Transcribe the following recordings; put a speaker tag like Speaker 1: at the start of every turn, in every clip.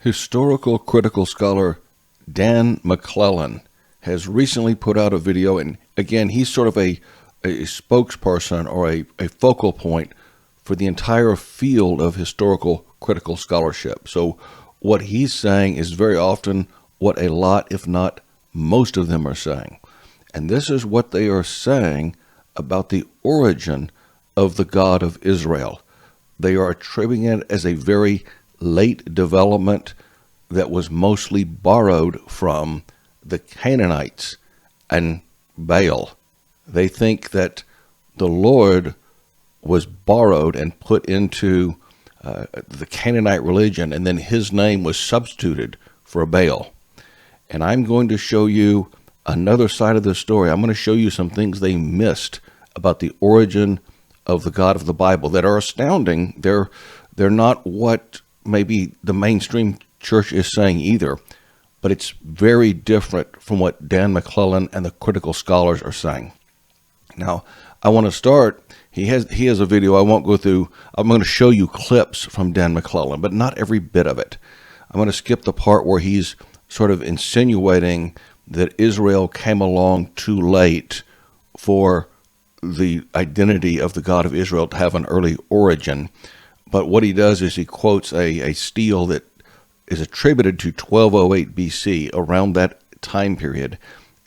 Speaker 1: Historical critical scholar Dan McClellan has recently put out a video, and again, he's sort of a spokesperson or a focal point for the entire field of historical critical scholarship. So what he's saying is very often what a lot, if not most of them are saying. And this is what they are saying about the origin of the God of Israel. They are attributing it as a very late development that was mostly borrowed from the Canaanites and Baal. They think that the Lord was borrowed and put into the Canaanite religion, and then his name was substituted for Baal. And I'm going to show you another side of the story. I'm going to show you some things they missed about the origin of the God of the Bible that are astounding. They're not what maybe the mainstream church is saying either, but it's very different from what Dan McClellan and the critical scholars are saying. Now, I want to start. He has a video I won't go through. I'm going to show you clips from Dan McClellan, but not every bit of it. I'm going to skip the part where he's sort of insinuating that Israel came along too late for the identity of the God of Israel to have an early origin. But what he does is he quotes a stele that is attributed to 1208 BC, around that time period,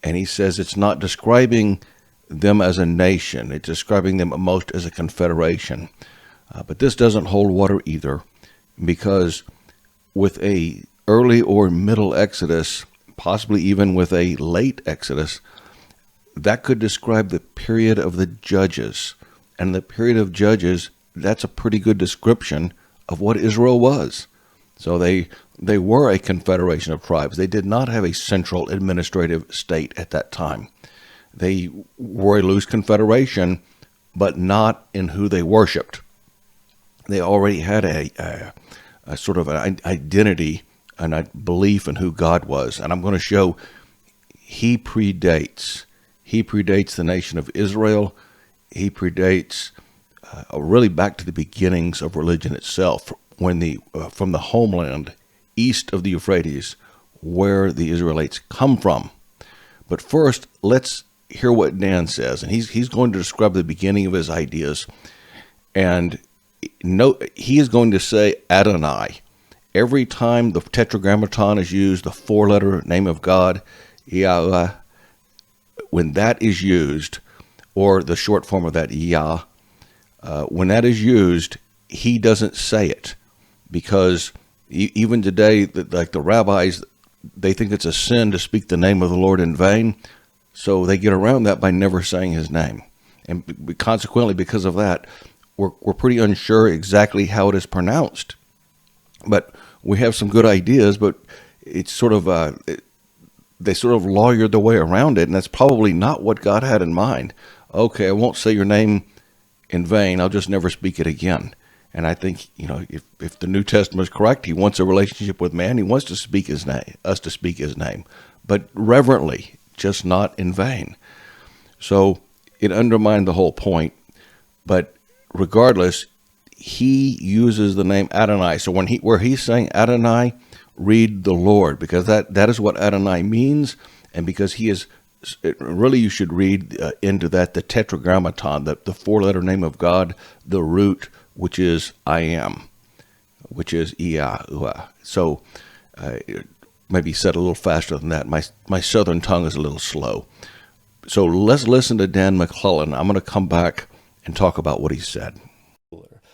Speaker 1: and he says it's not describing them as a nation, it's describing them at most as a confederation. But this doesn't hold water either, because with a early or middle Exodus, possibly even with a late Exodus, that could describe the period of the Judges. And the period of Judges, that's a pretty good description of what Israel was. So they were a confederation of tribes. They did not have a central administrative state at that time. They were a loose confederation, but not in who they worshipped. They already had a sort of an identity and a belief in who God was. And I'm going to show he predates the nation of Israel. He predates really back to the beginnings of religion itself, when from the homeland east of the Euphrates, where the Israelites come from. But first, let's hear what Dan says, and he's going to describe the beginning of his ideas. And he is going to say Adonai. Every time the tetragrammaton is used, the four-letter name of God, YHWH, when that is used, or the short form of that, Yah, when that is used, he doesn't say it, because even today, like the rabbis, they think it's a sin to speak the name of the Lord in vain, so they get around that by never saying his name. And consequently, because of that, we're pretty unsure exactly how it is pronounced. But we have some good ideas, but it's sort of they sort of lawyered their way around it, and that's probably not what God had in mind. Okay, I won't say your name in vain. I'll just never speak it again. And I think, if the New Testament is correct, he wants a relationship with man. He wants to speak his name, us to speak his name, but reverently, just not in vain. So it undermined the whole point. But regardless, he uses the name Adonai. So where he's saying Adonai, read the Lord, because that is what Adonai means, and because he is really, you should read into that the tetragrammaton, the four-letter name of God, the root, which is I am, which is YHWH. So maybe said a little faster than that. My southern tongue is a little slow. So let's listen to Dan McClellan. I'm going to come back and talk about what he said.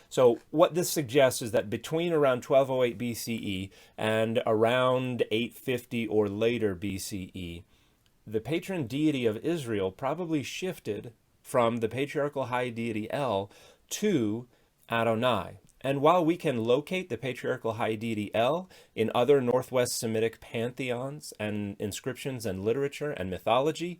Speaker 2: So what this suggests is that between around 1208 BCE and around 850 or later BCE, the patron deity of Israel probably shifted from the patriarchal high deity El to Adonai. And while we can locate the patriarchal high deity El in other Northwest Semitic pantheons and inscriptions and literature and mythology,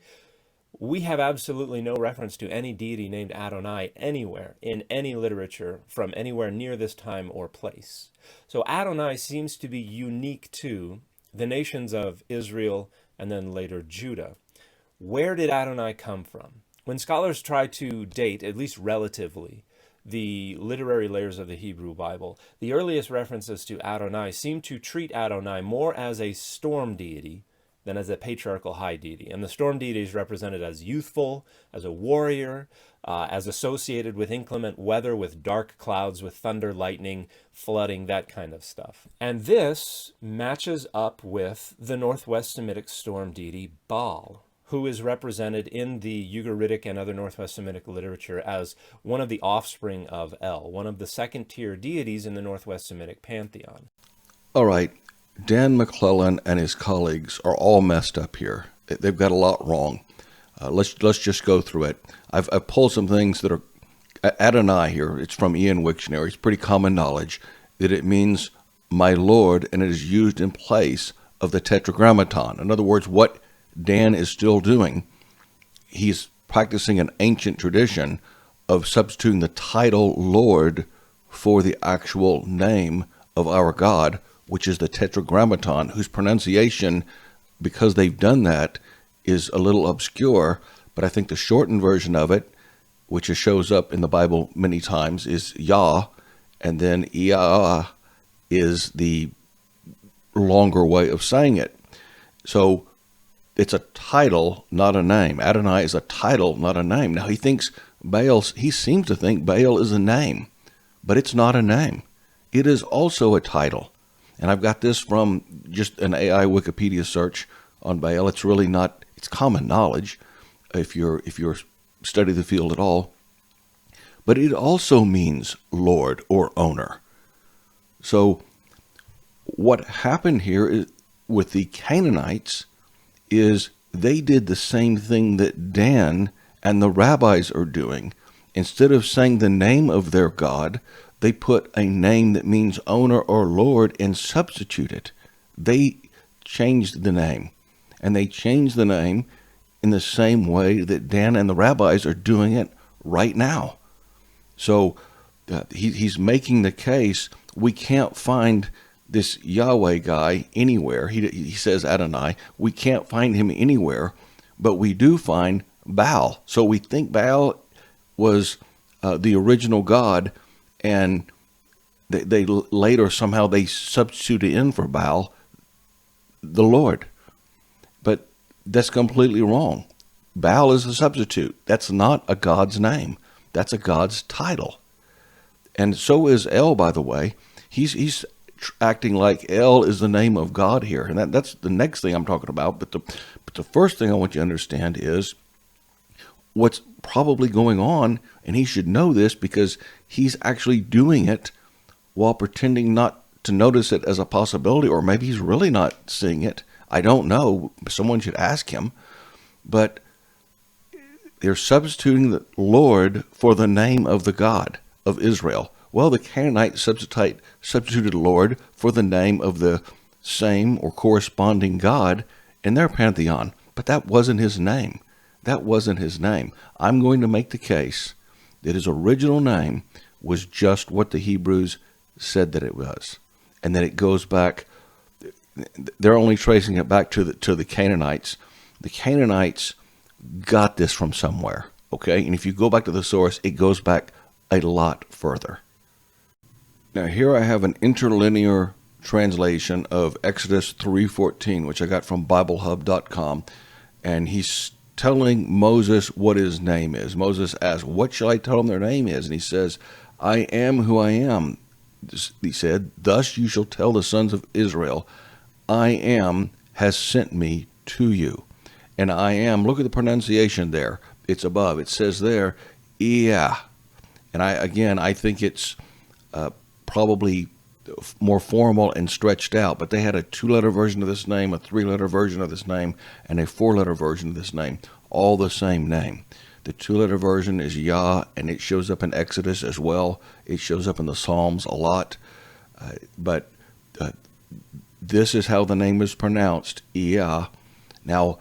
Speaker 2: we have absolutely no reference to any deity named Adonai anywhere in any literature from anywhere near this time or place. So Adonai seems to be unique to the nations of Israel and then later Judah. Where did Adonai come from? When scholars try to date, at least relatively, the literary layers of the Hebrew Bible, the earliest references to Adonai seem to treat Adonai more as a storm deity than as a patriarchal high deity. And the storm deity is represented as youthful, as a warrior, as associated with inclement weather, with dark clouds, with thunder, lightning, flooding, that kind of stuff. And this matches up with the Northwest Semitic storm deity Baal, who is represented in the Ugaritic and other Northwest Semitic literature as one of the offspring of El, one of the second-tier deities in the Northwest Semitic pantheon.
Speaker 1: All right, Dan McClellan and his colleagues are all messed up here. They've got a lot wrong. Let's just go through it. I've pulled some things that are Adonai here. It's from Ian Wiktionary. It's pretty common knowledge that it means my Lord, and it is used in place of the Tetragrammaton. In other words, what Dan is still doing, he's practicing an ancient tradition of substituting the title Lord for the actual name of our God, which is the Tetragrammaton, whose pronunciation, because they've done that, is a little obscure, but I think the shortened version of it, which shows up in the Bible many times, is Yah, and then Yah is the longer way of saying it. So it's a title, not a name. Adonai is a title, not a name. Now he seems to think Baal is a name, but it's not a name. It is also a title. And I've got this from just an AI Wikipedia search on Baal. It's really not, it's common knowledge if you're study the field at all. But it also means Lord or owner. So what happened here with the Canaanites is they did the same thing that Dan and the rabbis are doing. Instead of saying the name of their God, they put a name that means owner or Lord and substitute it. They changed the name. And they changed the name in the same way that Dan and the rabbis are doing it right now. So he's making the case we can't find this Yahweh guy anywhere. He says Adonai. We can't find him anywhere, but we do find Baal. So we think Baal was the original God, and they later somehow they substituted in for Baal the Lord. But that's completely wrong. Baal is a substitute. That's not a God's name. That's a God's title. And so is El, by the way. He's acting like El is the name of God here. And that's the next thing I'm talking about. But the first thing I want you to understand is what's probably going on, and he should know this because he's actually doing it while pretending not to notice it as a possibility, or maybe he's really not seeing it. I don't know. Someone should ask him. But they're substituting the Lord for the name of the God of Israel. Well, the Canaanites substituted Lord for the name of the same or corresponding God in their pantheon. But that wasn't his name. That wasn't his name. I'm going to make the case that his original name was just what the Hebrews said that it was. And that it goes back, they're only tracing it back to the Canaanites. The Canaanites got this from somewhere, okay? And if you go back to the source, it goes back a lot further. Now here I have an interlinear translation of Exodus 3:14, which I got from BibleHub.com, and he's telling Moses what his name is. Moses asks, what shall I tell them their name is? And he says, I am who I am. He said, thus you shall tell the sons of Israel, I am has sent me to you. And I am, look at the pronunciation there. It's above. It says there, yeah. And I think it's probably more formal and stretched out, but they had a 2-letter version of this name, a 3-letter version of this name, and a 4-letter version of this name, all the same name. The 2-letter version is Yah, and it shows up in Exodus as well. It shows up in the Psalms a lot, but this is how the name is pronounced, Yah. Now,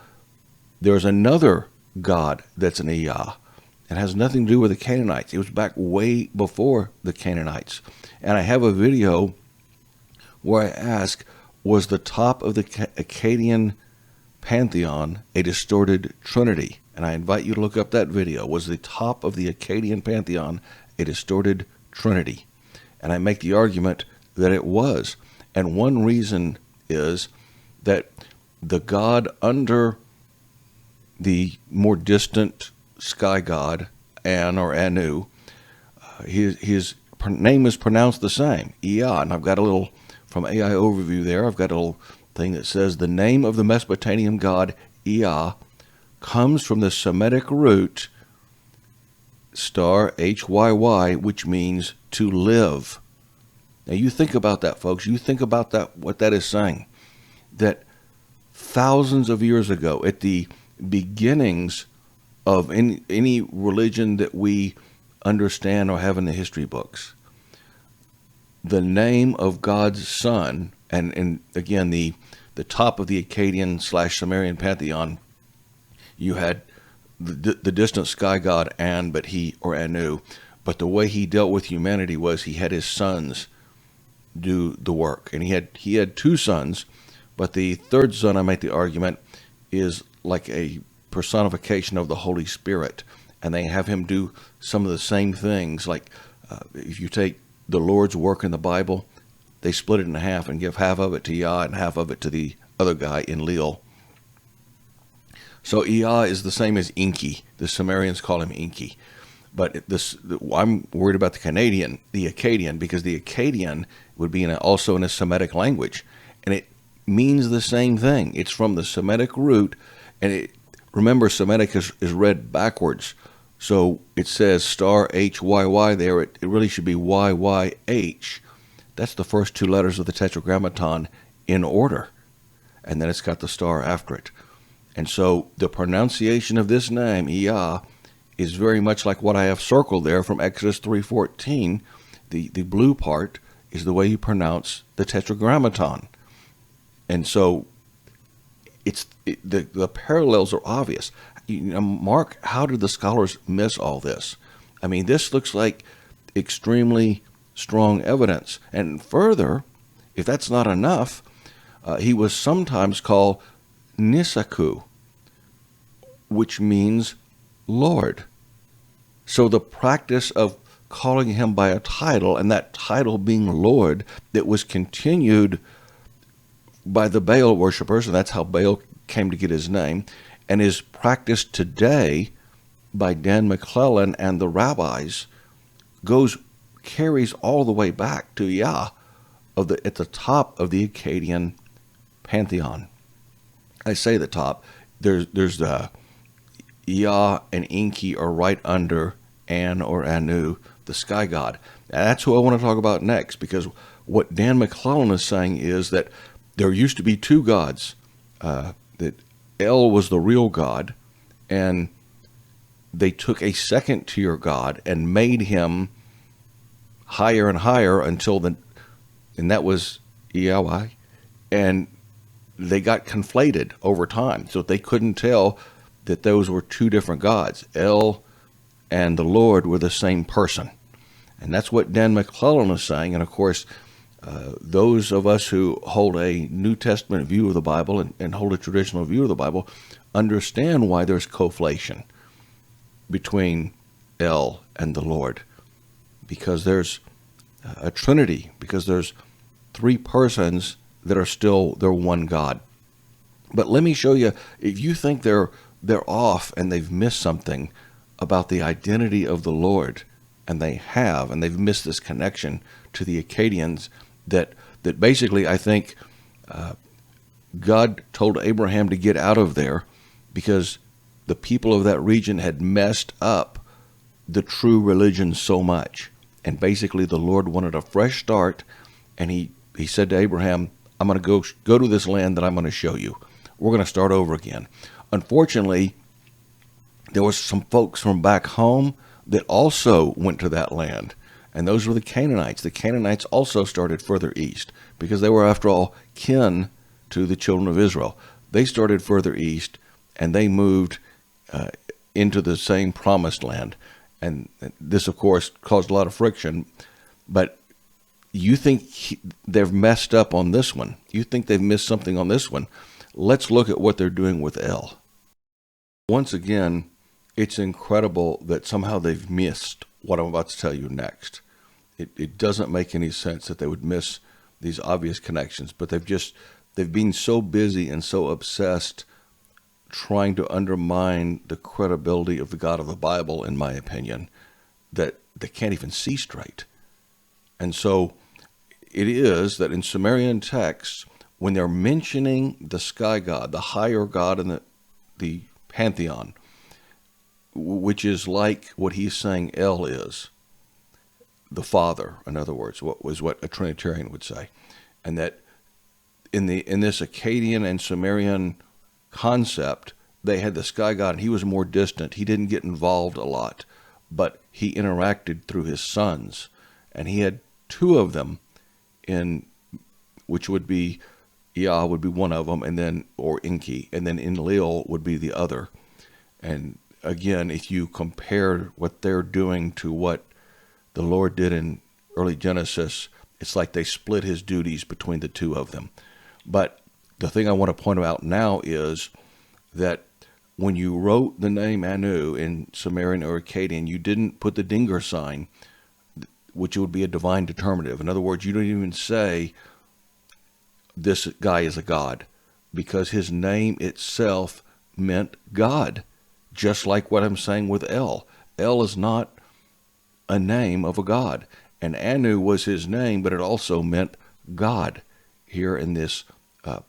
Speaker 1: there's another God that's an Yah. It has nothing to do with the Canaanites. It was back way before the Canaanites. And I have a video where I ask, was the top of the Akkadian pantheon a distorted trinity? And I invite you to look up that video. Was the top of the Akkadian pantheon a distorted Trinity. And I make the argument that it was. And one reason is that the God under the more distant sky god, An or Anu, his name is pronounced the same, Ea. And I've got a little, from AI Overview there, I've got a little thing that says the name of the Mesopotamian god, Ea, comes from the Semitic root star HYY, which means to live. Now you think about that, folks. You think about that, what that is saying. That thousands of years ago, at the beginnings of any religion that we understand or have in the history books, the name of God's Son, and again, the top of the Akkadian / Sumerian pantheon, you had the distant sky god An, but he, or Anu, but the way he dealt with humanity was he had his sons do the work. And he had two sons, but the third son, I make the argument, is like a personification of the Holy Spirit. And they have him do some of the same things. Like if you take the Lord's work in the Bible, they split it in half and give half of it to Yah and half of it to the other guy, Enlil. So Ea is the same as Enki. The Sumerians call him Enki. But I'm worried about the Akkadian, because the Akkadian would be also in a Semitic language. And it means the same thing. It's from the Semitic root. And remember, Semitic is read backwards. So it says star HYY there. It really should be YYH. That's the first two letters of the Tetragrammaton in order. And then it's got the star after it. And so the pronunciation of this name, Ea, is very much like what I have circled there from Exodus 3:14. The blue part is the way you pronounce the Tetragrammaton. And so the parallels are obvious. Mark, how did the scholars miss all this? I mean, this looks like extremely strong evidence. And further, if that's not enough, he was sometimes called Nisaku, which means Lord. So the practice of calling him by a title, and that title being Lord, that was continued by the Baal worshipers, and that's how Baal came to get his name, and is practiced today by Dan McClellan and the rabbis, carries all the way back to Yah at the top of the Akkadian pantheon. I say the top. There's the Yah and Enki are right under An or Anu, the sky god. And that's who I want to talk about next, because what Dan McClellan is saying is that there used to be two gods. That El was the real God, and they took a second tier god and made him higher and higher until and that was Yahweh, and they got conflated over time, so they couldn't tell that those were two different gods. El and the Lord were the same person. And that's what Dan McClellan is saying. And of course, those of us who hold a New Testament view of the Bible and hold a traditional view of the Bible understand why there's conflation between El and the Lord. Because there's a Trinity, because there's three persons that are still, they're one God. But let me show you, if you think they're off and they've missed something about the identity of the Lord, and they've missed this connection to the Akkadians, that basically I think God told Abraham to get out of there because the people of that region had messed up the true religion so much. And basically the Lord wanted a fresh start, and he said to Abraham, I'm going to go to this land that I'm going to show you. We're going to start over again. Unfortunately, there was some folks from back home that also went to that land, and those were the Canaanites. The Canaanites also started further east because they were, after all, kin to the children of Israel. They started further east, and they moved into the same promised land. And this, of course, caused a lot of friction. But you think they've messed up on this one. You think they've missed something on this one. Let's look at what they're doing with El. Once again, it's incredible that somehow they've missed what I'm about to tell you next. It doesn't make any sense that they would miss these obvious connections, but they've been so busy and so obsessed trying to undermine the credibility of the God of the Bible, in my opinion, that they can't even see straight. And so it is that in Sumerian texts, when they're mentioning the sky god, the higher god in the pantheon, which is like what he's saying El is, the Father, in other words, what a Trinitarian would say, and that in this Akkadian and Sumerian concept, they had the sky god, and he was more distant. He didn't get involved a lot, but he interacted through his sons, and he had two of them, which would be Yah would be one of them, and then or Enki, and then Enlil would be the other. And again, if you compare what they're doing to what the Lord did in early Genesis, it's like they split his duties between the two of them. But the thing I want to point out now is that when you wrote the name Anu in Sumerian or Akkadian, you didn't put the dinger sign, which would be a divine determinative. In other words, you don't even say this guy is a god, because his name itself meant God, just like what I'm saying with El. El is not a name of a god, and Anu was his name, but it also meant God here in this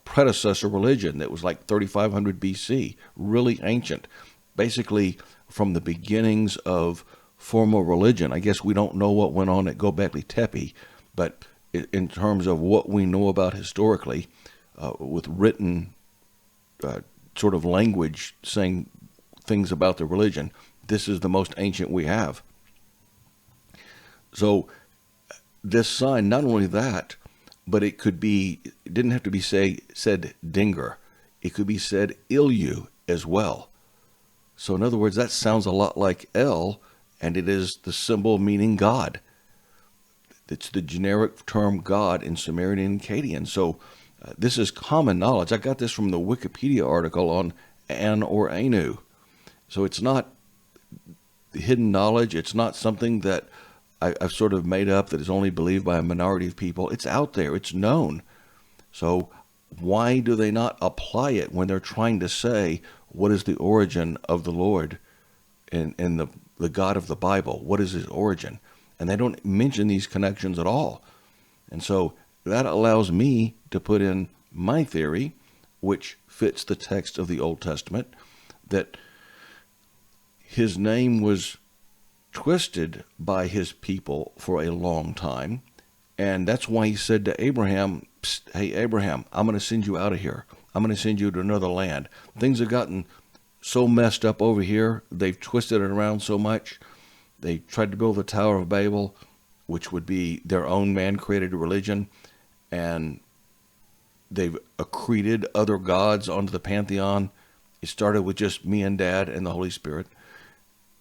Speaker 1: predecessor religion that was like 3500 BC, really ancient, basically from the beginnings of formal religion. I guess we don't know what went on at Göbekli Tepe, but in terms of what we know about historically, with written sort of language saying things about the religion, this is the most ancient we have. So this sign, not only that, but it didn't have to be said dinger. It could be said Ilyu as well. So in other words, that sounds a lot like El, and it is the symbol meaning God. It's the generic term God in Sumerian and Akkadian. So this is common knowledge. I got this from the Wikipedia article on An or Anu. So it's not hidden knowledge. It's not something that I've sort of made up that is only believed by a minority of people. It's out there. It's known. So why do they not apply it when they're trying to say what is the origin of the Lord in the God of the Bible? What is his origin? And they don't mention these connections at all. And so that allows me to put in my theory, which fits the text of the Old Testament, that his name was twisted by his people for a long time. And that's why he said to Abraham, hey, Abraham, I'm going to send you out of here. I'm going to send you to another land. Things have gotten so messed up over here. They've twisted it around so much. They tried to build the Tower of Babel, which would be their own man-created religion. And they've accreted other gods onto the pantheon. It started with just me and Dad and the Holy Spirit.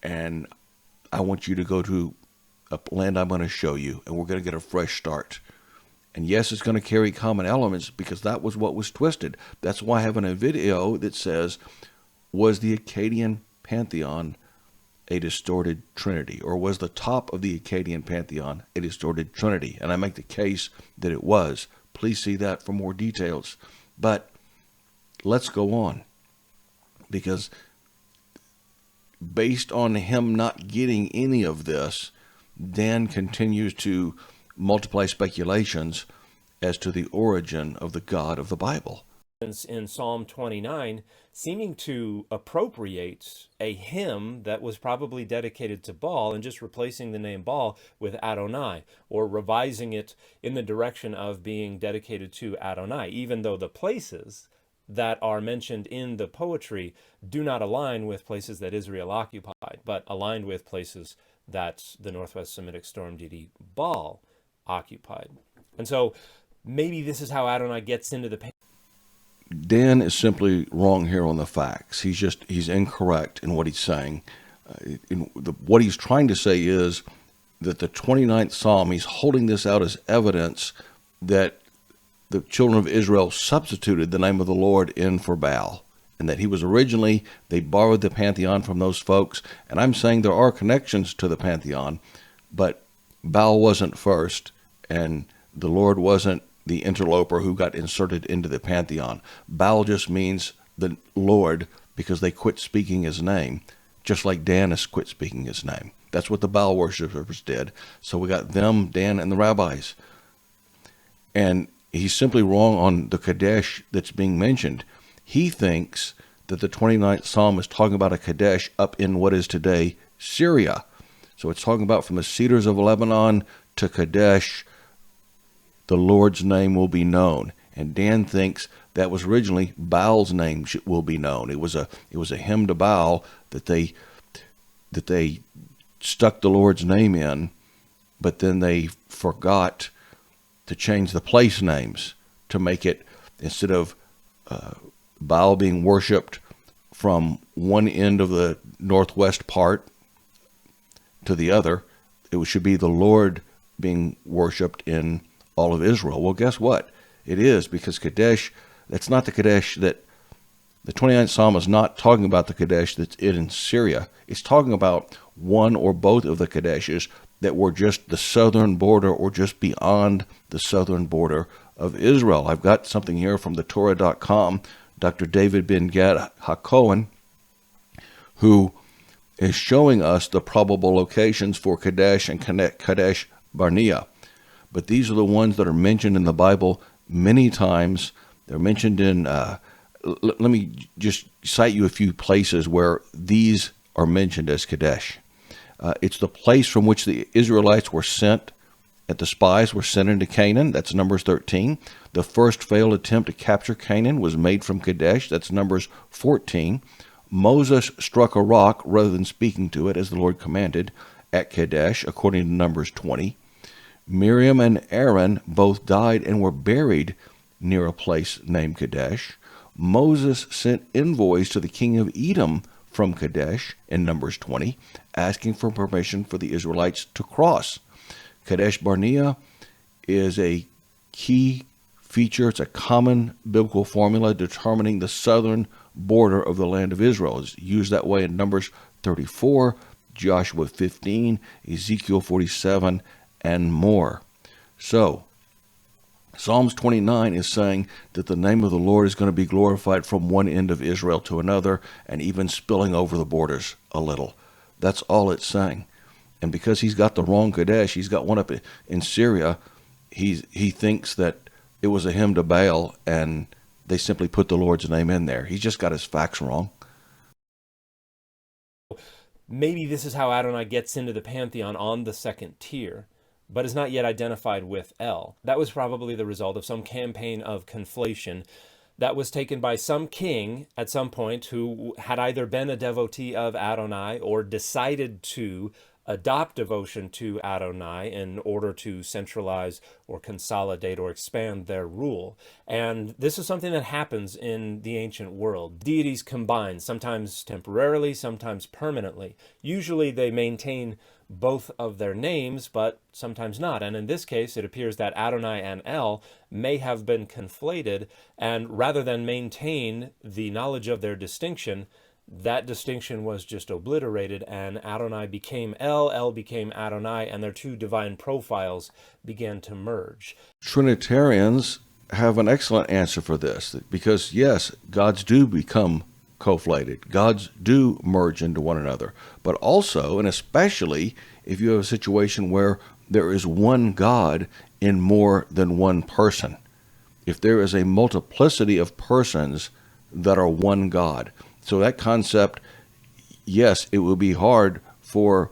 Speaker 1: And I want you to go to a land I'm going to show you, and we're going to get a fresh start. And yes, it's going to carry common elements because that was what was twisted. That's why I have a video that says, was the Akkadian pantheon a distorted trinity? Or was the top of the Akkadian pantheon a distorted trinity? And I make the case that it was. Please see that for more details. But let's go on, because based on him not getting any of this, Dan continues to multiply speculations as to the origin of the God of the Bible.
Speaker 2: In Psalm 29, seeming to appropriate a hymn that was probably dedicated to Baal and just replacing the name Baal with Adonai, or revising it in the direction of being dedicated to Adonai, even though the places that are mentioned in the poetry do not align with places that Israel occupied, but aligned with places that the Northwest Semitic storm deity Baal occupied. And so maybe this is how Adonai gets into the
Speaker 1: Dan is simply wrong here on the facts. He's incorrect in what he's saying. What he's trying to say is that the 29th Psalm, he's holding this out as evidence that the children of Israel substituted the name of the Lord in for Baal. and that he was originally, they borrowed the pantheon from those folks. And I'm saying there are connections to the pantheon, but Baal wasn't first, and the Lord wasn't the interloper who got inserted into the pantheon. Baal just means the Lord because they quit speaking his name, just like Dan has quit speaking his name. That's what the Baal worshippers did. So we got them, Dan, and the rabbis. And he's simply wrong on the Kadesh that's being mentioned. He thinks that the 29th Psalm is talking about a Kadesh up in what is today Syria. So it's talking about from the cedars of Lebanon to Kadesh, the Lord's name will be known. And Dan thinks that was originally Baal's name will be known. It was a hymn to Baal that they stuck the Lord's name in, but then they forgot to change the place names to make it, instead of Baal being worshipped from one end of the northwest part to the other, it should be the Lord being worshipped in all of Israel. Well, guess what? It is, because Kadesh, that's not the Kadesh that the 29th Psalm is not talking about the Kadesh that's in Syria. It's talking about one or both of the Kadeshes that were just the southern border or just beyond the southern border of Israel. I've got something here from the Torah.com, Dr. David Ben Gad HaKohen, who is showing us the probable locations for Kadesh and Kadesh Barnea. But these are the ones that are mentioned in the Bible many times. They're mentioned in, let me just cite you a few places where these are mentioned as Kadesh. It's the place from which the Israelites were sent, that the spies were sent into Canaan. That's Numbers 13. The first failed attempt to capture Canaan was made from Kadesh. That's Numbers 14. Moses struck a rock rather than speaking to it, as the Lord commanded, at Kadesh, according to Numbers 20. Miriam and Aaron both died and were buried near a place named Kadesh. Moses sent envoys to the king of Edom from Kadesh in Numbers 20, asking for permission for the Israelites to cross. Kadesh Barnea is a key feature. It's a common biblical formula determining the southern border of the land of Israel. It's used that way in Numbers 34, Joshua 15, Ezekiel 47, and more. So, Psalms 29 is saying that the name of the Lord is going to be glorified from one end of Israel to another, and even spilling over the borders a little. That's all it's saying. And because he's got the wrong Kadesh, he's got one up in Syria, he thinks that it was a hymn to Baal, and they simply put the Lord's name in there. He's just got his facts wrong.
Speaker 2: Maybe this is how Adonai gets into the pantheon on the second tier, but is not yet identified with El. That was probably the result of some campaign of conflation that was taken by some king at some point who had either been a devotee of Adonai or decided to adopt devotion to Adonai in order to centralize or consolidate or expand their rule. And this is something that happens in the ancient world. Deities combine, sometimes temporarily, sometimes permanently. Usually they maintain both of their names, but sometimes not. And in this case, it appears that Adonai and El may have been conflated, and rather than maintain the knowledge of their distinction, that distinction was just obliterated, and Adonai became El, El became Adonai, and their two divine profiles began to merge.
Speaker 1: Trinitarians have an excellent answer for this, because yes, gods do become conflated. Gods do merge into one another. But also, and especially, if you have a situation where there is one God in more than one person. If there is a multiplicity of persons that are one God. So that concept, yes, it will be hard for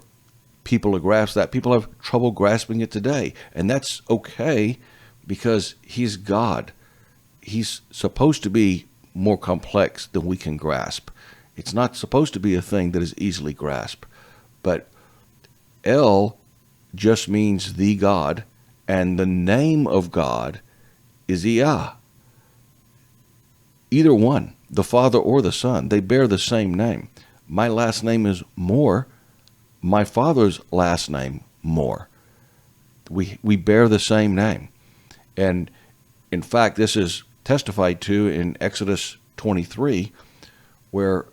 Speaker 1: people to grasp that. People have trouble grasping it today. And that's okay, because he's God. He's supposed to be more complex than we can grasp. It's not supposed to be a thing that is easily grasped. But El just means the God, and the name of God is Yah. Either one, the Father or the Son, they bear the same name. My last name is Moore. My father's last name, Moore. We bear the same name. And in fact, this is testified to in Exodus 23, where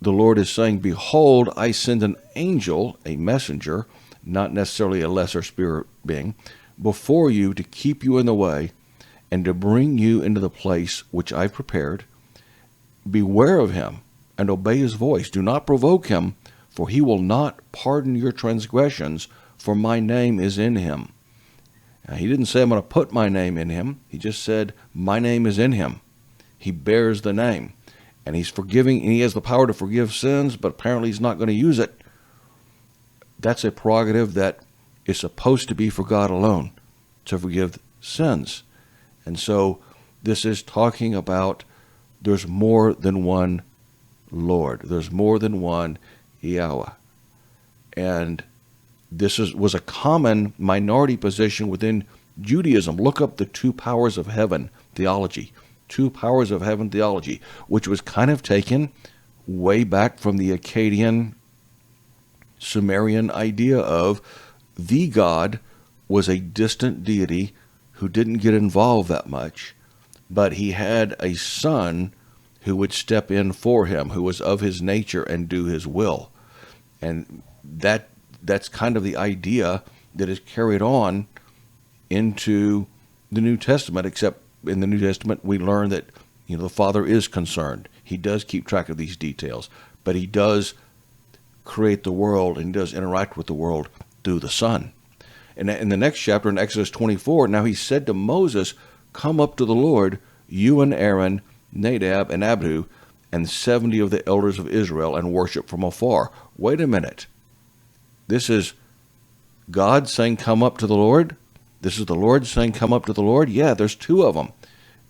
Speaker 1: the Lord is saying, behold, I send an angel, a messenger, not necessarily a lesser spirit being, before you to keep you in the way and to bring you into the place which I've prepared. Beware of him and obey his voice. Do not provoke him, for he will not pardon your transgressions, for my name is in him. Now, he didn't say I'm going to put my name in him. He just said my name is in him. He bears the name. And he's forgiving, and he has the power to forgive sins, but apparently he's not going to use it. That's a prerogative that is supposed to be for God alone, to forgive sins. And so this is talking about there's more than one Lord. There's more than one Yahweh. And this was a common minority position within Judaism. Look up the two powers of heaven theology. Two powers of heaven theology, which was kind of taken way back from the Akkadian Sumerian idea of the God was a distant deity who didn't get involved that much, but he had a son who would step in for him, who was of his nature and do his will. And that's kind of the idea that is carried on into the New Testament, except in the New Testament we learn that the Father is concerned. He does keep track of these details, but he does create the world and he does interact with the world through the Son. And in the next chapter, in Exodus 24, now he said to Moses, come up to the Lord, you and Aaron, Nadab and Abihu, and 70 of the elders of Israel, and worship from afar. Wait a minute. This is God saying, come up to the Lord? This is the Lord saying, come up to the Lord? Yeah, there's two of them.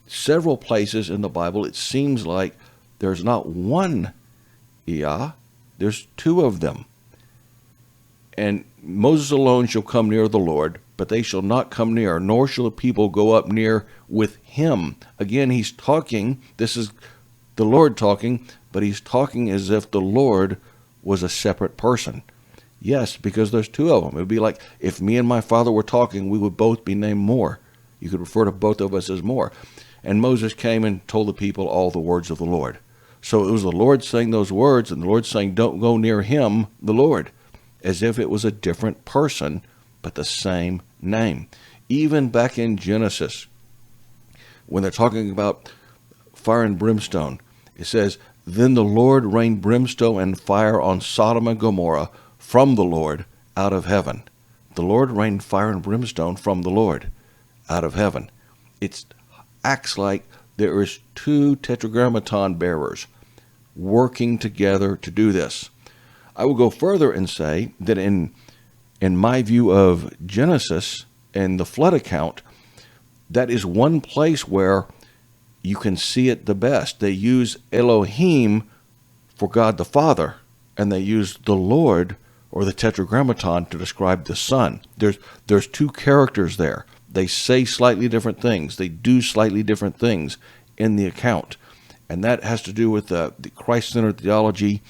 Speaker 1: Several places in the Bible, it seems like there's not one Yah, there's two of them. And Moses alone shall come near the Lord, but they shall not come near, nor shall the people go up near with him. Again, he's talking, this is the Lord talking, but he's talking as if the Lord was a separate person. Yes, because there's two of them. It would be like if me and my father were talking, we would both be named more. You could refer to both of us as more. And Moses came and told the people all the words of the Lord. So it was the Lord saying those words, and the Lord saying, don't go near him, the Lord, as if it was a different person, but the same name. Even back in Genesis, when they're talking about fire and brimstone, it says, then the Lord rained brimstone and fire on Sodom and Gomorrah from the Lord out of heaven. The Lord rained fire and brimstone from the Lord out of heaven. It acts like there is two tetragrammaton bearers working together to do this. I will go further and say that in my view of Genesis and the flood account, that is one place where you can see it the best. They use Elohim for God the Father, and they use the Lord or the tetragrammaton to describe the Son. There's two characters there. They say slightly different things. They do slightly different things in the account. And that has to do with the Christ-centered theology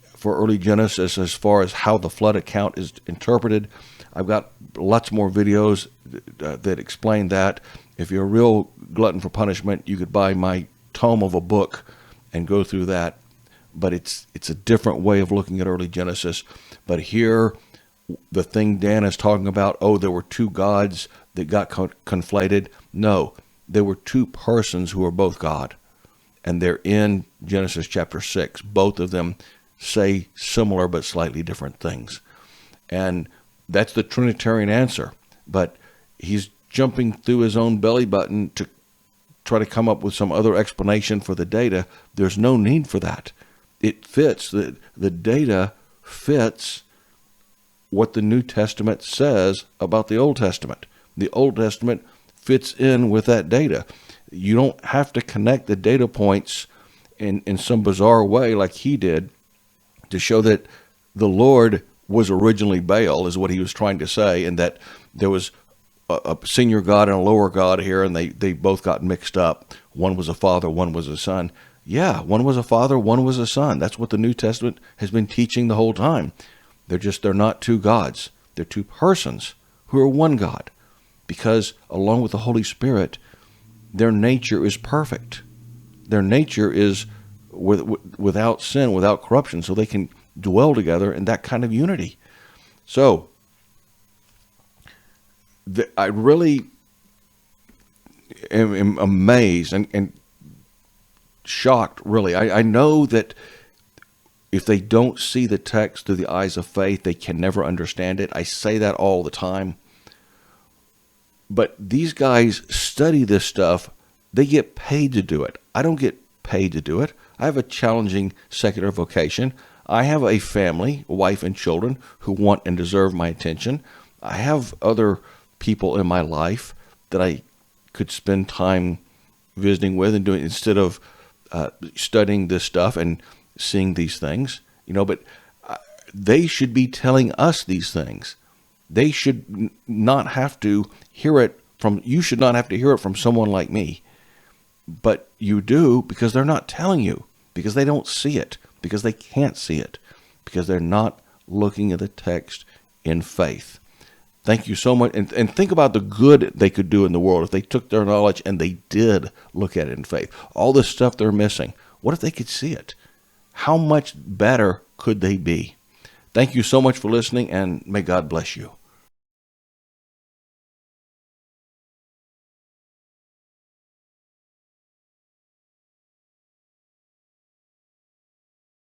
Speaker 1: for early Genesis as far as how the flood account is interpreted. I've got lots more videos that explain that. If you're a real glutton for punishment, you could buy my tome of a book and go through that. But it's a different way of looking at early Genesis. But here, the thing Dan is talking about, there were two gods that got conflated. No, there were two persons who are both God. And they're in Genesis chapter 6. Both of them say similar but slightly different things. And that's the Trinitarian answer. But he's jumping through his own belly button to try to come up with some other explanation for the data. There's no need for that. It fits. The data fits what the New Testament says about the Old Testament. The Old Testament fits in with that data. You don't have to connect the data points in some bizarre way like he did to show that the Lord was originally Baal, is what he was trying to say, and that there was a senior God and a lower God here, and they both got mixed up. One was a father, one was a son. Yeah, one was a father, one was a son. That's what the New Testament has been teaching the whole time. They're not two gods. They're two persons who are one God, because along with the Holy Spirit, their nature is perfect. Their nature is without sin, without corruption, so they can dwell together in that kind of unity. So I really am amazed and shocked, really. I know that if they don't see the text through the eyes of faith, they can never understand it. I say that all the time. But these guys study this stuff. They get paid to do it. I don't get paid to do it. I have a challenging secular vocation. I have a family, a wife and children who want and deserve my attention. I have other people in my life that I could spend time visiting with and doing instead of studying this stuff and seeing these things. But they should be telling us these things. They should not have to hear it from, you should not have to hear it from someone like me. But you do, because they're not telling you, because they don't see it, because they can't see it, because they're not looking at the text in faith. Thank you so much. And think about the good they could do in the world if they took their knowledge and they did look at it in faith. All this stuff they're missing, what if they could see it? How much better could they be? Thank you so much for listening, and may God bless you.